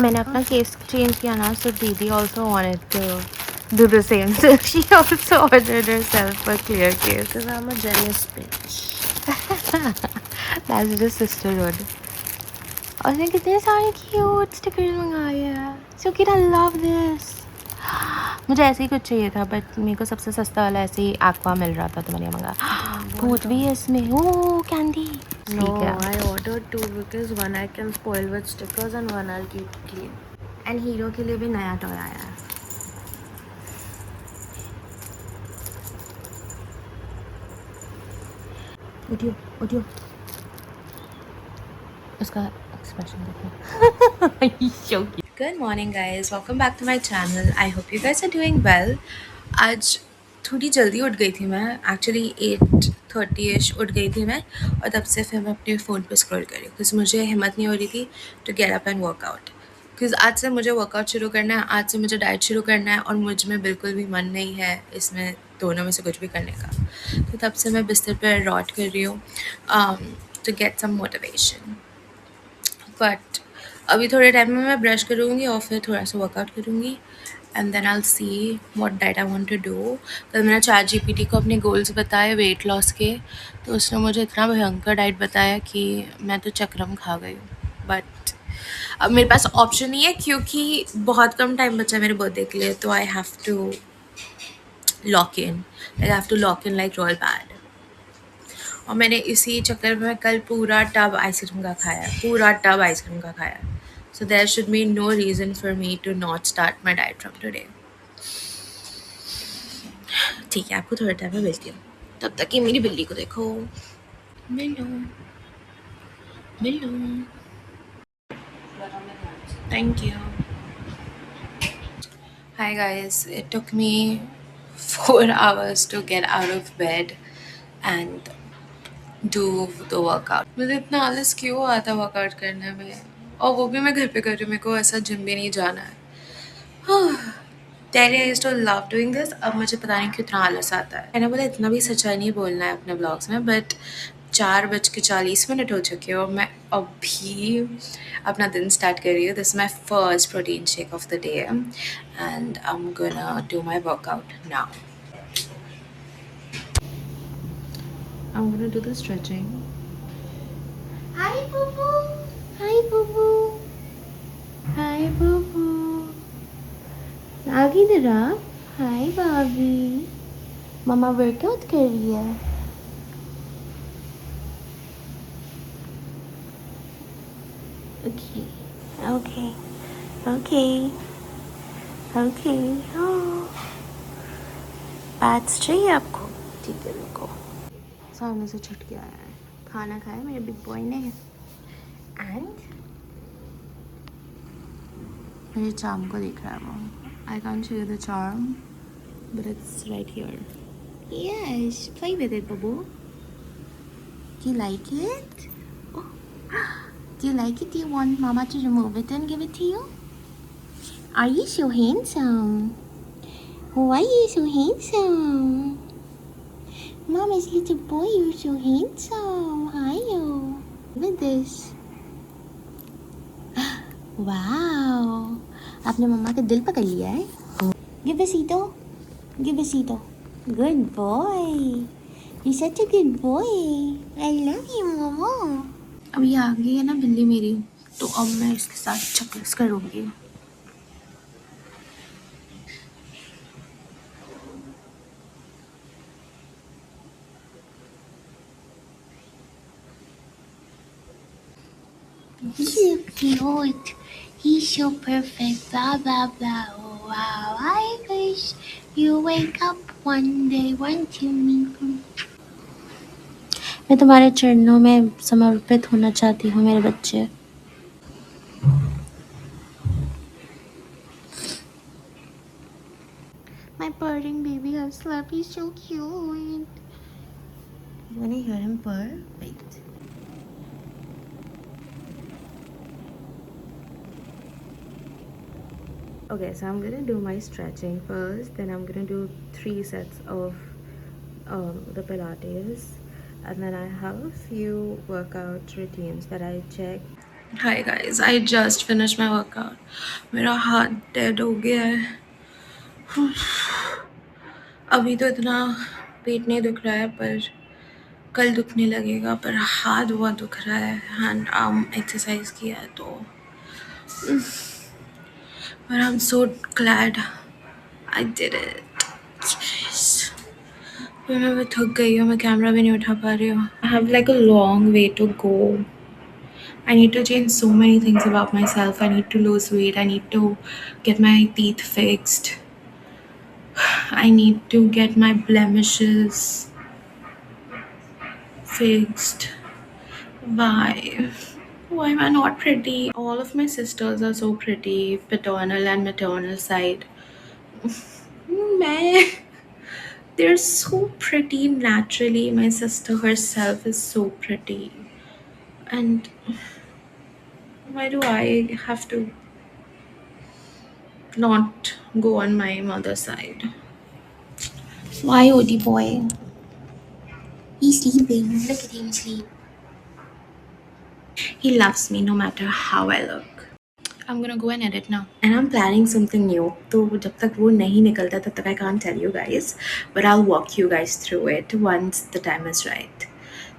मैंने अपना case change किया ना, so दीदी also wanted to do the same. So she also ordered herself a clear case. Because I'm a jealous bitch. That's just sisterhood. और उसने कितने सारे क्यूट स्टिकर्स मंगाए हैं. So cute, I love this. मुझे ऐसे ही कुछ चाहिए था, बट मेरे को सबसे सस्ता वाला ऐसे ही एक्वा मिल रहा था, तो मैंने मंगाया. भूत भी है इसमें. ओह candy. No, I ordered two because one I can spoil with stickers and one I'll keep clean. And hero के लिए भी नया टॉय आया है. उठियो उठियो. उसका एक्सप्रेशन देखो. Good morning guys, welcome back to my channel. I hope you guys are doing well. आज थोड़ी जल्दी उठ गई थी मैं, एक्चुअली 8:30 उठ गई थी मैं, और तब से फिर मैं अपने फ़ोन पे स्क्रॉल कर रही हूँ बिकॉज मुझे हिम्मत नहीं हो रही थी to get up and workout. Because आज से मुझे वर्कआउट शुरू करना है, आज से मुझे डाइट शुरू करना है, और मुझ में बिल्कुल भी मन नहीं है इसमें दोनों में से कुछ भी करने का. तो तब से मैं बिस्तर पर रॉट कर रही हूँ to get some motivation. But अभी थोड़े टाइम में मैं ब्रश करूँगी और फिर थोड़ा सा वर्कआउट करूँगी, and then I see what diet I want to do. कल मैंने ChatGPT को अपने गोल्स बताए वेट लॉस के, तो उसने मुझे इतना भयंकर डाइट बताया कि मैं तो चक्रम खा गई हूँ. बट अब मेरे पास ऑप्शन नहीं है क्योंकि बहुत कम टाइम बचा है मेरे बर्थडे के लिए, तो I have to lock in like royal bad. और मैंने इसी चक्कर में कल पूरा टब आइसक्रीम का खाया. So there should be no reason for me to not start my diet from today. ठीक है, आपको थोड़ा टाइम में मिलती हूँ. तब तक कि मेरी बिल्ली को देखो. मिलो मिलो. Thank you. Hi guys, it took me 4 hours to get out of bed and do the workout. मुझे इतना आलस क्यों आता वर्कआउट करने में, और वो भी मैं घर पे कर रही हूँ. मेरे को ऐसा जिम भी नहीं जाना है. पहले I used to love doing this, अब मुझे पता नहीं क्यों इतना आलस आता है. मैंने बोला इतना भी सच्चाई नहीं बोलना है अपने ब्लॉग्स में, बट 4:40 हो चुके हैं और मैं अभी अपना दिन स्टार्ट कर रही हूँ. This is my first protein shake of the day and I am gonna do my workout now. I'm gonna do the stretching. Hi, Boo Boo. Hi, Boo Boo. Hi, Boo Boo. आगे इधर आ. Hi, Bobby. मम्मा workout कर रही है. Okay. Okay. Okay. Okay. Oh. बात चाहिए आपको? ठीक है, रुको. सामने से छुट के आया है. खाना खाया मेरे बिग बॉय ने, एंड मेरे चार्म को देख रहा है वो. I can't show you the charm but it's right here. Yes, play with it बबू. Do you like it? Oh. Do you like it? Do you want mama to remove it and give it to you? Are you so handsome? Why are you so handsome? Mama's little boy, you're so handsome. Hiyo. Look at this. Wow. आपने मम्मा का दिल पकड़ लिया है. Give besito. Give besito. Good boy. You're such a good boy. I love you, Mama. अब ये आ गई है ना बिल्ली मेरी, तो अब मैं इसके साथ चक्कर्स करूँगी. He's so cute. He's so perfect. Blah blah blah. Oh wow. I wish you wake up one day, want to meet me. मैं तुम्हारे चरणों में समर्पित होना चाहती हूँ मेरे बच्चे. My purring baby has slept. He's so cute. You wanna hear him purr? Wait. Okay, so I'm gonna do my stretching first, then I'm gonna do 3 sets of the Pilates, and then I have a few workout routines that I check. Hi guys, I just finished my workout. मेरा हाथ dead हो गया है. अभी तो इतना पेट नहीं दुख रहा है, पर कल दुखने लगेगा. पर हाथ बहुत दुख रहा है. हैंड आर्म एक्सरसाइज किया है तो. But I'm so glad I did it. Jeez. मैं थक गई हूँ. मैं कैमरा भी नहीं उठा पा रही हूँ. I have like a long way to go. I need to change so many things about myself. I need to lose weight. I need to get my teeth fixed. I need to get my blemishes fixed. Why? Why am I not pretty? All of my sisters are so pretty, paternal and maternal side. Man, they're so pretty naturally. My sister herself is so pretty. And why do I have to not go on my mother's side? Why, Odie boy? He's sleeping. Look at him sleep. He loves me no matter how I look. I'm gonna go and edit now. And I'm planning something new. तो जब तक वो नहीं निकलता तब तक I can't tell you guys. But I'll walk you guys through it once the time is right.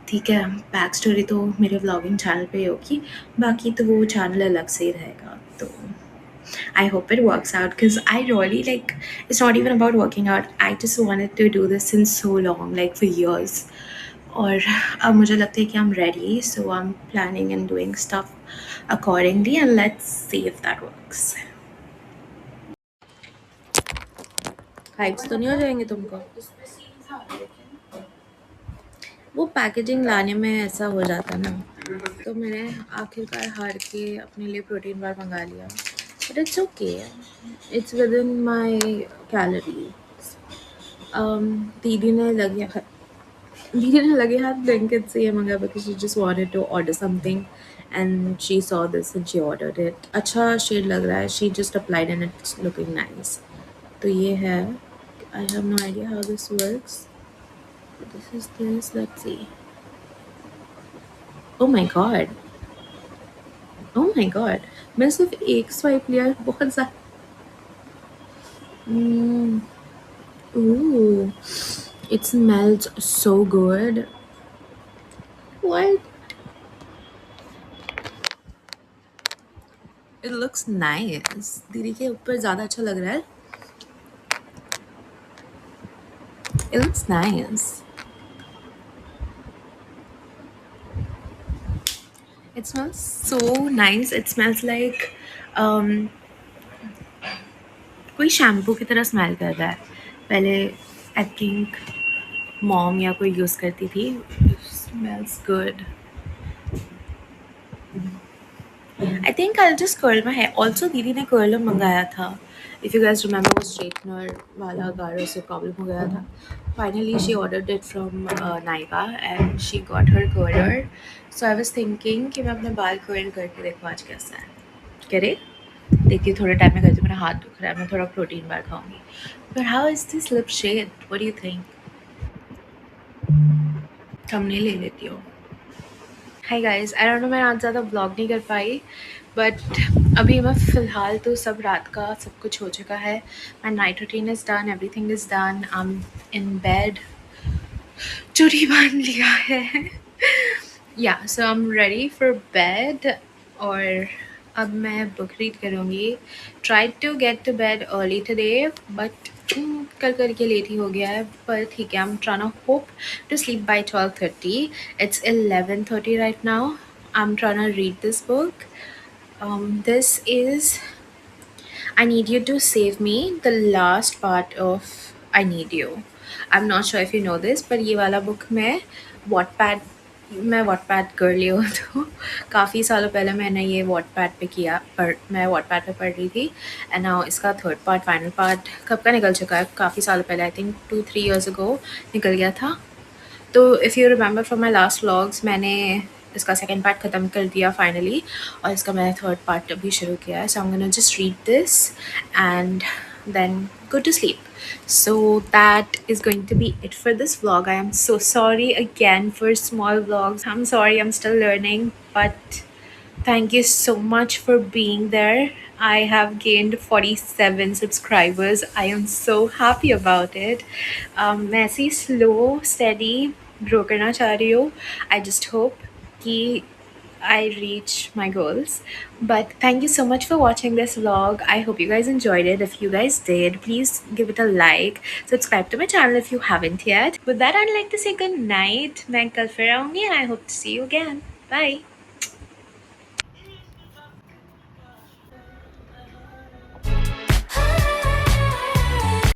ठीक है, बैक स्टोरी तो मेरे व्लॉगिंग चैनल पे ही होगी. बाकी तो वो चैनल अलग से ही रहेगा. तो I hope it works out because I really like, it's not even about working out. I just wanted to do this since so long, like for years. और अब मुझे लगता है कि I'm ready, so I'm planning and doing stuff accordingly, and let's see if that works. Hypes तो नहीं हो जाएंगे तुमको? वो पैकेजिंग लाने में ऐसा हो जाता ना. तो मैंने आखिरकार हार के अपने लिए प्रोटीन बार मंगा लिया. But it's okay, it's with in my calories. दीदी ने लगे हाथ ब्लैंकेट से ये मंगाया because she just wanted to order something and she saw this and she ordered it. अच्छा शेड लग रहा है. She just applied and it's looking nice. तो ये है. I have no idea how this works. This is this. Let's see. Oh my god. Oh my god. मैं सिर्फ एक स्वाइप लिया. बहुत ज़्यादा. Ooh. It smells so good. What? It looks nice. दीदी के ऊपर ज़्यादा अच्छा लग रहा है. It looks nice. It smells so nice. It smells like कोई शैम्पू की तरह स्मेल कर रहा है. पहले आई थिंक मॉम या कोई यूज़ करती थी. Smells good. I think I'll just curl my hair. Also दीदी ने कर्लर मंगाया था. If you guys remember, वो स्ट्रेटनर वाला गाढ़े से प्रॉब्लम हो गया था. Finally she ordered it from Naiva and she got her curler. So I was thinking कि मैं अपने बाल कर्ल करके देखूँ आज कैसा है. करे देखिए थोड़े टाइम में करती हूँ. मेरा हाथ दुख रहा है. मैं थोड़ा प्रोटीन बार खाऊंगी. But how is this lip shade? What do you think? thumbnail ले लेती हूँ. Hi guys, I don't know, मैं आज ज़्यादा ब्लॉग नहीं कर पाई. बट अभी मैं फ़िलहाल तो सब रात का सब कुछ हो चुका है. My night routine is done. Everything is done. I am in bed. चूड़ी बांध लिया है. Yeah so I am ready for bed. और अब मैं बुक रीड करूँगी. Try to get to bed early today but कल करके लेट ही हो गया है. पर ठीक है, I am trying to hope to sleep by 12:30. It's 11:30 right now. I am trying to read this book. This is I Need You to Save Me, the last part of I Need You. I'm not sure if you know this, पर ये वाला book मैं Wattpad girly हूँ. तो काफ़ी सालों पहले मैंने ये Wattpad पे किया. पर मैं Wattpad पे पढ़ रही थी. एंड नाउ इसका थर्ड पार्ट, फाइनल पार्ट कब का निकल चुका है. काफ़ी सालों पहले, आई थिंक 2-3 years ago निकल गया था. तो if you remember from my last vlogs, मैंने इसका सेकेंड पार्ट ख़त्म कर दिया फाइनली. और इसका मैंने थर्ड पार्ट अभी शुरू किया है. So I am gonna just read this and then go to sleep. So that is going to be it for this vlog. I am so sorry again for small vlogs. I'm sorry, I'm still learning, but thank you so much for being there. I have gained 47 subscribers. I am so happy about it. मैं ऐसे ही slow, steady grow करना चाह रही हूँ. I just hope कि I reach my goals. But thank you so much for watching this vlog. I hope you guys enjoyed it. If you guys did, please give it a like. Subscribe to my channel if you haven't yet. With that, I'd like to say good night. मैं कल फिर आऊँगी and I hope to see you again. Bye.